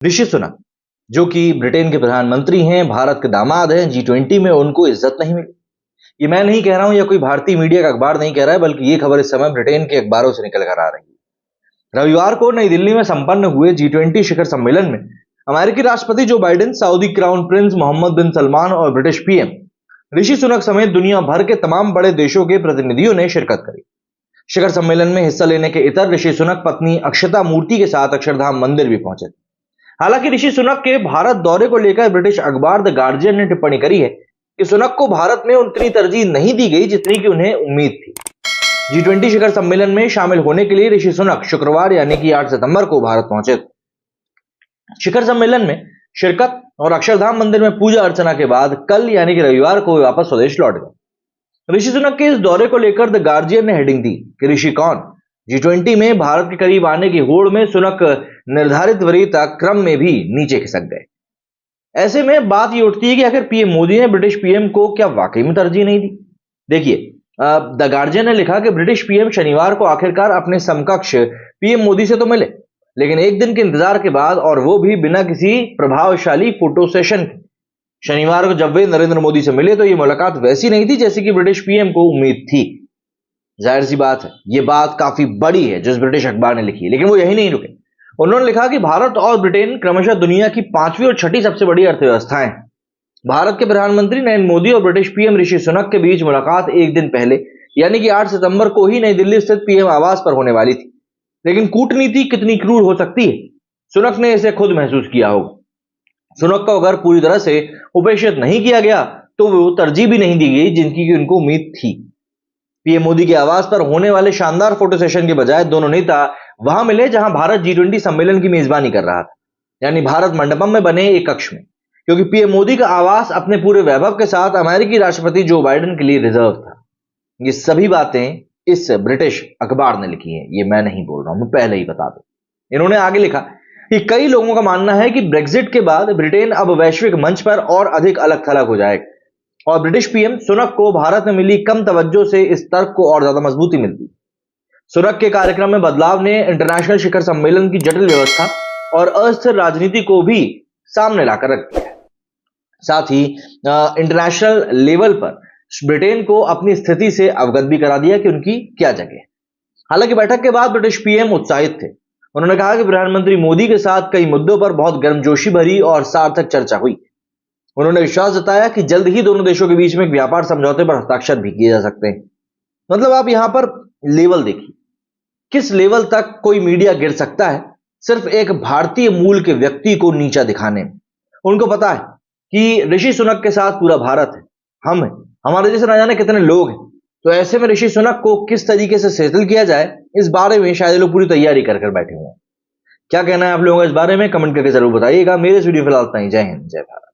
ऋषि सुनक, जो कि ब्रिटेन के प्रधानमंत्री हैं, भारत के दामाद हैं, G20 में उनको इज्जत नहीं मिली। ये मैं नहीं कह रहा हूं या कोई भारतीय मीडिया का अखबार नहीं कह रहा है, बल्कि ये खबर इस समय ब्रिटेन के अखबारों से निकल कर आ रही है। रविवार को नई दिल्ली में संपन्न हुए G20 शिखर सम्मेलन में अमेरिकी राष्ट्रपति जो बाइडेन, सऊदी crown prince Mohammed bin Salman और ब्रिटिश पीएम ऋषि सुनक समेत दुनिया भर के तमाम बड़े देशों के प्रतिनिधियों ने शिरकत करी। शिखर सम्मेलन में हिस्सा लेने के इतर ऋषि सुनक पत्नी अक्षता मूर्ति के साथ अक्षरधाम मंदिर भी पहुंचे। हालांकि ऋषि सुनक के भारत दौरे को लेकर ब्रिटिश अखबार द गार्जियन ने टिप्पणी करी है कि सुनक को भारत में उतनी तरजीह नहीं दी गई जितनी कि उन्हें उम्मीद थी। G20 शिखर सम्मेलन में शामिल होने के लिए ऋषि सुनक शुक्रवार यानी कि 8 सितंबर को भारत पहुंचे। शिखर सम्मेलन में शिरकत और अक्षरधाम मंदिर में पूजा अर्चना के बाद कल यानी कि रविवार को वापस स्वदेश लौट गए। ऋषि सुनक के इस दौरे को लेकर द गार्जियन ने हेडिंग दी कि ऋषि कौन। G20 में भारत के करीब आने की होड़ में सुनक निर्धारित वरीयता क्रम में भी नीचे खिसक गए। ऐसे में बात ये उठती है कि आखिर पीएम मोदी ने ब्रिटिश पीएम को क्या वाकई में तरजीह नहीं दी। देखिए, द गार्जियन ने लिखा कि ब्रिटिश पीएम शनिवार को आखिरकार अपने समकक्ष पीएम मोदी से तो मिले, लेकिन एक दिन के इंतजार के बाद, और वो भी बिना किसी प्रभावशाली फोटो सेशन के। शनिवार को जब वे नरेंद्र मोदी से मिले तो ये मुलाकात वैसी नहीं थी जैसी कि ब्रिटिश पीएम को उम्मीद थी। जाहिर सी बात है, ये बात काफी बड़ी है जो इस ब्रिटिश अखबार ने लिखी है, लेकिन वो यही नहीं रुके। उन्होंने लिखा कि भारत और ब्रिटेन क्रमशः दुनिया की 5वीं और 6ठी सबसे बड़ी अर्थव्यवस्थाएं हैं। भारत के प्रधानमंत्री नरेंद्र मोदी और ब्रिटिश पीएम ऋषि सुनक के बीच मुलाकात एक दिन पहले यानी कि 8 सितंबर को ही नई दिल्ली स्थित पीएम आवास पर होने वाली थी। लेकिन कूटनीति कितनी क्रूर हो सकती है, सुनक ने इसे खुद महसूस किया होगा। सुनक को अगर पूरी तरह से उपेक्षित नहीं किया गया तो वो तरजीह भी नहीं दी गई जिनकी कि उनको उम्मीद थी। पीएम मोदी के आवास पर होने वाले शानदार फोटो सेशन के बजाय दोनों नेता वहां मिले जहां भारत G20 सम्मेलन की मेजबानी कर रहा था, यानी भारत मंडपम में बने एक कक्ष में, क्योंकि पीएम मोदी का आवास अपने पूरे वैभव के साथ अमेरिकी राष्ट्रपति जो बाइडेन के लिए रिजर्व था। ये सभी बातें इस ब्रिटिश अखबार ने लिखी हैं, ये मैं नहीं बोल रहा हूं, मैं पहले ही बता दूं। इन्होंने आगे लिखा कि कई लोगों का मानना है कि ब्रेक्जिट के बाद ब्रिटेन अब वैश्विक मंच पर और अधिक अलग थलग हो जाएगा, और ब्रिटिश पीएम सुनक को भारत में मिली कम तवज्जो से इस तर्क को और ज्यादा मजबूती मिलती। सुनक के कार्यक्रम में बदलाव ने इंटरनेशनल शिखर सम्मेलन की जटिल व्यवस्था और अस्थिर राजनीति को भी सामने लाकर रख दिया। साथ ही इंटरनेशनल लेवल पर ब्रिटेन को अपनी स्थिति से अवगत भी करा दिया कि उनकी क्या जगह है। हालांकि बैठक के बाद ब्रिटिश पीएम उत्साहित थे। उन्होंने कहा कि प्रधानमंत्री मोदी के साथ कई मुद्दों पर बहुत गर्मजोशी भरी और सार्थक चर्चा हुई। उन्होंने विश्वास जताया कि जल्द ही दोनों देशों के बीच में एक व्यापार समझौते पर हस्ताक्षर भी किए जा सकते हैं। मतलब आप यहां पर लेवल देखिए, किस लेवल तक कोई मीडिया गिर सकता है सिर्फ एक भारतीय मूल के व्यक्ति को नीचा दिखाने में। उनको पता है कि ऋषि सुनक के साथ पूरा भारत है, हम हैं, हमारे जैसे ना जाने कितने लोग हैं। तो ऐसे में ऋषि सुनक को किस तरीके से सेटल किया जाए, इस बारे में शायद लोग पूरी तैयारी कर बैठे हुए हैं। क्या कहना है आप लोगों का इस बारे में, कमेंट करके जरूर बताइएगा। मेरे इस वीडियो फिलहाल इतना ही। जय हिंद, जय भारत।